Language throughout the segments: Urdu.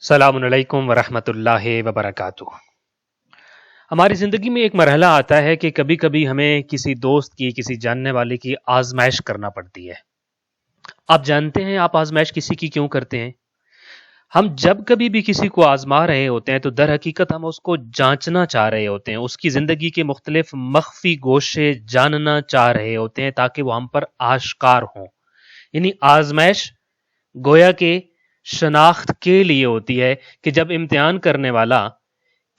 السلام علیکم ورحمۃ اللہ وبرکاتہ۔ ہماری زندگی میں ایک مرحلہ آتا ہے کہ کبھی کبھی ہمیں کسی دوست کی، کسی جاننے والے کی آزمائش کرنا پڑتی ہے۔ آپ جانتے ہیں آپ آزمائش کسی کی کیوں کرتے ہیں؟ ہم جب کبھی بھی کسی کو آزما رہے ہوتے ہیں تو در حقیقت ہم اس کو جانچنا چاہ رہے ہوتے ہیں، اس کی زندگی کے مختلف مخفی گوشے جاننا چاہ رہے ہوتے ہیں تاکہ وہ ہم پر آشکار ہوں۔ یعنی آزمائش گویا کہ شناخت کے لیے ہوتی ہے کہ جب امتحان کرنے والا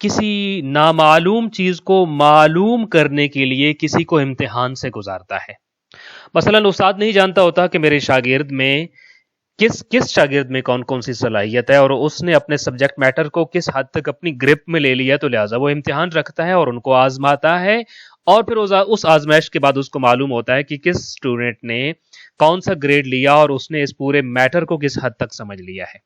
کسی نامعلوم چیز کو معلوم کرنے کے لیے کسی کو امتحان سے گزارتا ہے۔ مثلا استاد نہیں جانتا ہوتا کہ میرے شاگرد میں کس شاگرد میں کون کون سی صلاحیت ہے اور اس نے اپنے سبجیکٹ میٹر کو کس حد تک اپنی گرپ میں لے لیا، تو لہٰذا وہ امتحان رکھتا ہے اور ان کو آزماتا ہے، اور پھر اس آزمائش کے بعد اس کو معلوم ہوتا ہے کہ کس اسٹوڈنٹ نے کون سا گریڈ لیا اور اس نے اس پورے میٹر کو کس حد تک سمجھ لیا ہے۔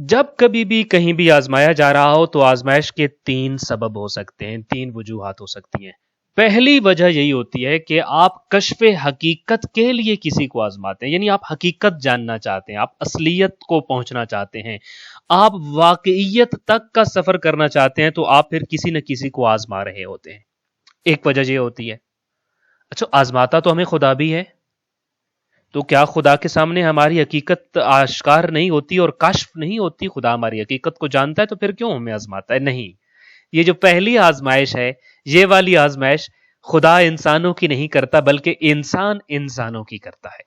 جب کبھی بھی کہیں بھی آزمایا جا رہا ہو تو آزمائش کے تین سبب ہو سکتے ہیں، تین وجوہات ہو سکتی ہیں۔ پہلی وجہ یہی ہوتی ہے کہ آپ کشف حقیقت کے لیے کسی کو آزماتے ہیں، یعنی آپ حقیقت جاننا چاہتے ہیں، آپ اصلیت کو پہنچنا چاہتے ہیں، آپ واقعیت تک کا سفر کرنا چاہتے ہیں، تو آپ پھر کسی نہ کسی کو آزما رہے ہوتے ہیں۔ ایک وجہ یہ ہوتی ہے۔ اچھا، آزماتا تو ہمیں خدا بھی ہے، تو کیا خدا کے سامنے ہماری حقیقت آشکار نہیں ہوتی اور کشف نہیں ہوتی؟ خدا ہماری حقیقت کو جانتا ہے تو پھر کیوں ہمیں آزماتا ہے؟ نہیں، یہ جو پہلی آزمائش ہے، یہ والی آزمائش خدا انسانوں کی نہیں کرتا بلکہ انسان انسانوں کی کرتا ہے۔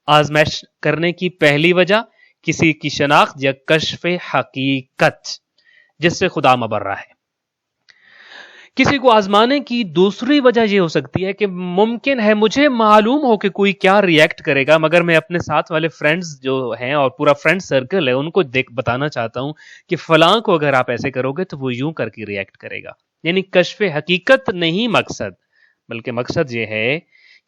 آزمائش کرنے کی پہلی وجہ کسی کی شناخت یا کشف حقیقت، جس سے خدا مبرہ ہے۔ کسی کو آزمانے کی دوسری وجہ یہ ہو سکتی ہے کہ ممکن ہے مجھے معلوم ہو کہ کوئی کیا ریئیکٹ کرے گا، مگر میں اپنے ساتھ والے فرینڈز جو ہیں اور پورا فرینڈ سرکل ہے ان کو بتانا چاہتا ہوں کہ فلاں کو اگر آپ ایسے کرو گے تو وہ یوں کر کے ریئیکٹ کرے گا۔ یعنی کشف حقیقت نہیں مقصد، بلکہ مقصد یہ ہے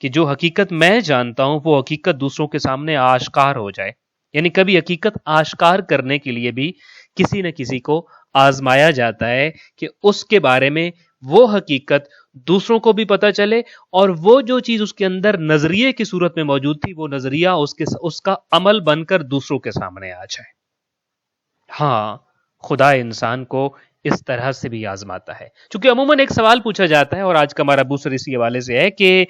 کہ جو حقیقت میں جانتا ہوں وہ حقیقت دوسروں کے سامنے آشکار ہو جائے۔ یعنی کبھی حقیقت آشکار کرنے کے لیے بھی کسی نہ کسی کو آزمایا جاتا ہے کہ اس کے بارے میں وہ حقیقت دوسروں کو بھی پتہ چلے، اور وہ جو چیز اس کے اندر نظریے کی صورت میں موجود تھی وہ نظریہ اس کا عمل بن کر دوسروں کے سامنے آ جائے۔ ہاں، خدا انسان کو اس طرح سے بھی آزماتا ہے، چونکہ عموماً ایک سوال پوچھا جاتا ہے اور آج کا ہمارا بوسر اسی حوالے سے ہے کہ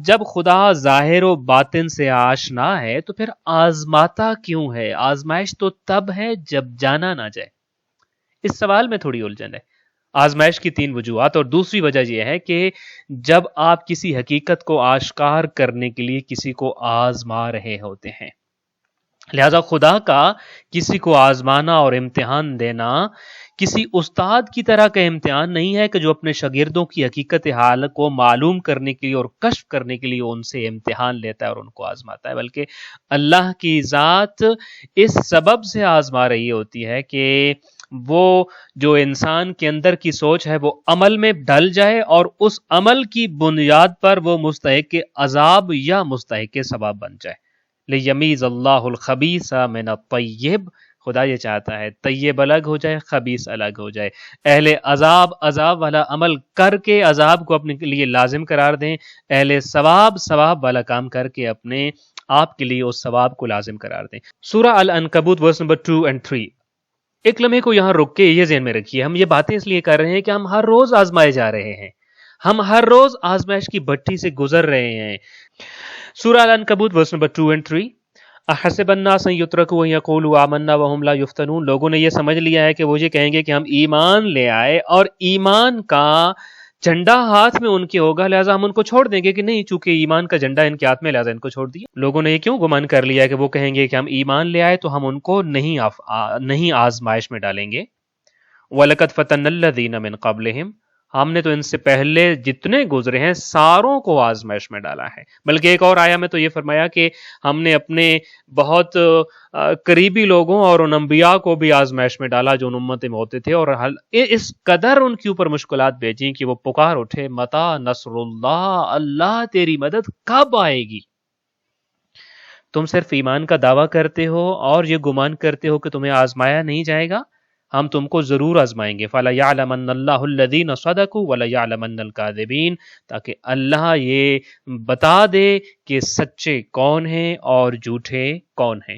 جب خدا ظاہر و باطن سے آشنا ہے تو پھر آزماتا کیوں ہے؟ آزمائش تو تب ہے جب جانا نہ جائے۔ اس سوال میں تھوڑی الجھن ہے۔ آزمائش کی تین وجوہات، اور دوسری وجہ یہ ہے کہ جب آپ کسی حقیقت کو آشکار کرنے کے لیے کسی کو آزما رہے ہوتے ہیں۔ لہذا خدا کا کسی کو آزمانا اور امتحان دینا کسی استاد کی طرح کا امتحان نہیں ہے کہ جو اپنے شاگردوں کی حقیقت حال کو معلوم کرنے کے لیے اور کشف کرنے کے لیے ان سے امتحان لیتا ہے اور ان کو آزماتا ہے، بلکہ اللہ کی ذات اس سبب سے آزما رہی ہوتی ہے کہ وہ جو انسان کے اندر کی سوچ ہے وہ عمل میں ڈل جائے اور اس عمل کی بنیاد پر وہ مستحق عذاب یا مستحق ثواب بن جائے۔ لیمیز اللہ الخبیث من الطیب، خدا یہ چاہتا ہے طیب الگ ہو جائے، خبیث الگ ہو جائے۔ اہل عذاب والا عمل کر کے عذاب کو اپنے لیے لازم قرار دیں، اہل ثواب والا کام کر کے اپنے آپ کے لیے اس ثواب کو لازم قرار دیں۔ سورہ العنکبوت ورس نمبر 2 اور 3۔ ایک لمحے کو یہاں رک کے یہ ذہن میں رکھیے، ہم یہ باتیں اس لیے کر رہے ہیں کہ ہم ہر روز آزمائے جا رہے ہیں، ہم ہر روز آزمائش کی بھٹی سے گزر رہے ہیں۔ سورہ العنکبوت ورس نمبر 2 اور 3۔ احسب الناس ان یترکوا ان یقولوا آمنا وهم لا یفتنون، لوگوں نے یہ سمجھ لیا ہے کہ وہ یہ کہیں گے کہ ہم ایمان لے آئے اور ایمان کا جھنڈا ہاتھ میں ان کے ہوگا، لہٰذا ہم ان کو چھوڑ دیں گے کہ نہیں، چونکہ ایمان کا جھنڈا ان کے ہاتھ میں، لہٰذا ان کو چھوڑ دیا۔ لوگوں نے یہ کیوں گمان کر لیا کہ وہ کہیں گے کہ ہم ایمان لے آئے تو ہم ان کو نہیں آزمائش میں ڈالیں گے۔ وَلَقَدْ فَتَنَّا الَّذِينَ مِن قَبْلِهِمْ، ہم نے تو ان سے پہلے جتنے گزرے ہیں ساروں کو آزمائش میں ڈالا ہے۔ بلکہ ایک اور آیا میں تو یہ فرمایا کہ ہم نے اپنے بہت قریبی لوگوں اور ان انبیاء کو بھی آزمائش میں ڈالا جو ان امتیں میں ہوتے تھے، اور اس قدر ان کے اوپر مشکلات بھیجیں کہ وہ پکار اٹھے متی نصر اللہ، اللہ تیری مدد کب آئے گی؟ تم صرف ایمان کا دعویٰ کرتے ہو اور یہ گمان کرتے ہو کہ تمہیں آزمایا نہیں جائے گا، ہم تم کو ضرور آزمائیں گے۔ فَلَيَعْلَمَنَّ اللَّهُ الَّذِينَ صَدَقُوا وَلَيَعْلَمَنَّ الْكَاذِبِينَ، تاکہ اللہ یہ بتا دے کہ سچے کون ہیں اور جھوٹے کون ہیں۔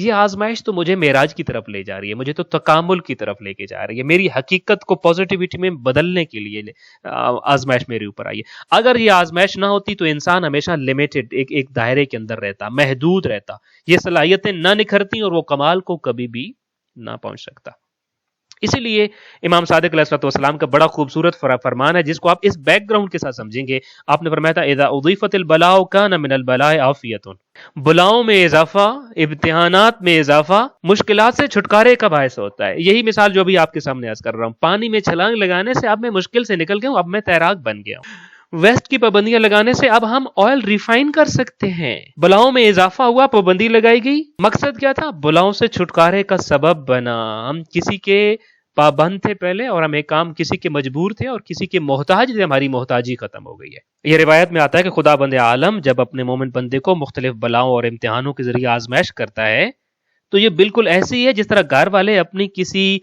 یہ آزمائش تو مجھے معراج کی طرف لے جا رہی ہے، مجھے تو تکامل کی طرف لے کے جا رہی ہے، میری حقیقت کو پازیٹیوٹی میں بدلنے کے لیے آزمائش میرے اوپر آئی ہے۔ اگر یہ آزمائش نہ ہوتی تو انسان ہمیشہ لمیٹڈ ایک دائرے کے اندر رہتا، محدود رہتا، یہ صلاحیتیں نہ نکھرتی اور وہ کمال کو کبھی بھی نہ پہنچ سکتا۔ اسی لیے امام صادق علیہ السلام کا بڑا خوبصورت فرمان ہے، جس کو آپ اس بیک گراؤنڈ کے ساتھ سمجھیں گے۔ آپ نے فرمایا تھا اذا اضیفت البلاء کان من البلاء عافیۃ، بلاؤں میں اضافہ، امتحانات میں اضافہ مشکلات سے چھٹکارے کا باعث ہوتا ہے۔ یہی مثال جو بھی آپ کے سامنے عرض کر رہا ہوں، پانی میں چھلانگ لگانے سے اب میں مشکل سے نکل گیا ہوں، اب میں تیراک بن گیا ہوں۔ ویسٹ کی پابندیاں لگانے سے اب ہم آئل ریفائن کر سکتے ہیں۔ بلاؤں میں اضافہ ہوا، پابندی لگائی گئی، مقصد کیا تھا؟ بلاؤں سے چھٹکارے کا سبب بنا۔ ہم کسی کے پابند تھے پہلے اور ہم ایک کام کسی کے مجبور تھے اور کسی کے محتاج تھے، ہماری محتاجی ختم ہو گئی ہے۔ یہ روایت میں آتا ہے کہ خدا بند عالم جب اپنے مومن بندے کو مختلف بلاؤں اور امتحانوں کے ذریعے آزمائش کرتا ہے تو یہ بالکل ایسی ہے جس طرح گھر والے اپنی کسی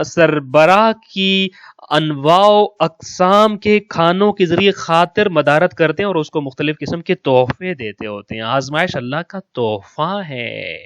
سربراہ کی انواع و اقسام کے کھانوں کے ذریعے خاطر مدارت کرتے ہیں اور اس کو مختلف قسم کے تحفے دیتے ہوتے ہیں۔ آزمائش اللہ کا تحفہ ہے۔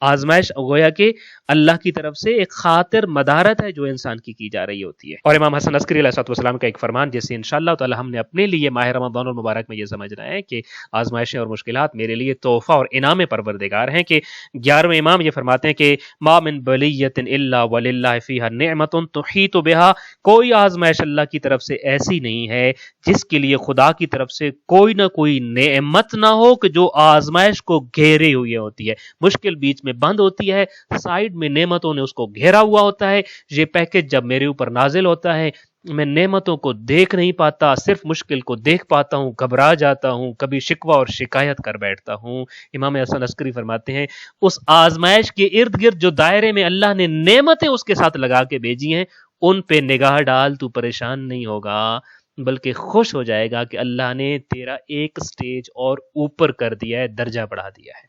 آزمائش گویا کہ اللہ کی طرف سے ایک خاطر مدارت ہے جو انسان کی جا رہی ہوتی ہے۔ اور امام حسن عسکری علیہ السلام کا ایک فرمان جیسے انشاءاللہ تعالی ہم نے اپنے لیے ماہ رمضان المبارک میں یہ سمجھنا ہے کہ آزمائشیں اور مشکلات میرے لیے تحفہ اور انعام پروردگار ہیں، کہ 11ویں امام یہ فرماتے ہیں کہ ما من بلیۃ الا وللہ فیہا نعمت تحیط بہا، کوئی آزمائش اللہ کی طرف سے ایسی نہیں ہے جس کے لیے خدا کی طرف سے کوئی نہ کوئی نعمت نہ ہو کہ جو آزمائش کو گھیرے ہوئی ہوتی ہے۔ مشکل بیچ میں بند ہوتی ہے، سائیڈ میں نعمتوں نے اس کو گھیرا ہوا ہوتا ہے۔ یہ پیکج جب میرے اوپر نازل ہوتا ہے میں نعمتوں کو دیکھ نہیں پاتا، صرف مشکل کو دیکھ پاتا ہوں، گھبرا جاتا ہوں، کبھی شکوہ اور شکایت کر بیٹھتا ہوں۔ امام حسن عسکری فرماتے ہیں اس آزمائش کے ارد گرد جو دائرے میں اللہ نے نعمتیں اس کے ساتھ لگا کے بھیجی ہیں ان پہ نگاہ ڈال، تو پریشان نہیں ہوگا بلکہ خوش ہو جائے گا کہ اللہ نے تیرا ایک سٹیج اور اوپر کر دیا ہے، درجہ بڑھا دیا ہے۔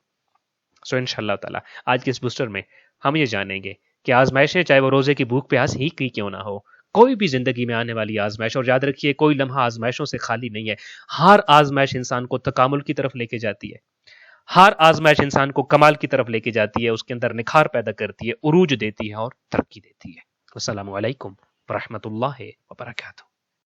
سو انشاءاللہ تعالی آج کے اس بوسٹر میں ہم یہ جانیں گے کہ آزمائشیں چاہے وہ روزے کی بھوک پیاس ہی کی کیوں نہ ہو، کوئی بھی زندگی میں آنے والی آزمائش، اور یاد رکھیے کوئی لمحہ آزمائشوں سے خالی نہیں ہے، ہر آزمائش انسان کو تکامل کی طرف لے کے جاتی ہے، ہر آزمائش انسان کو کمال کی طرف لے کے جاتی ہے، اس کے اندر نکھار پیدا کرتی ہے، عروج دیتی ہے اور ترقی دیتی ہے۔ السلام علیکم ورحمۃ اللہ وبرکاتہ۔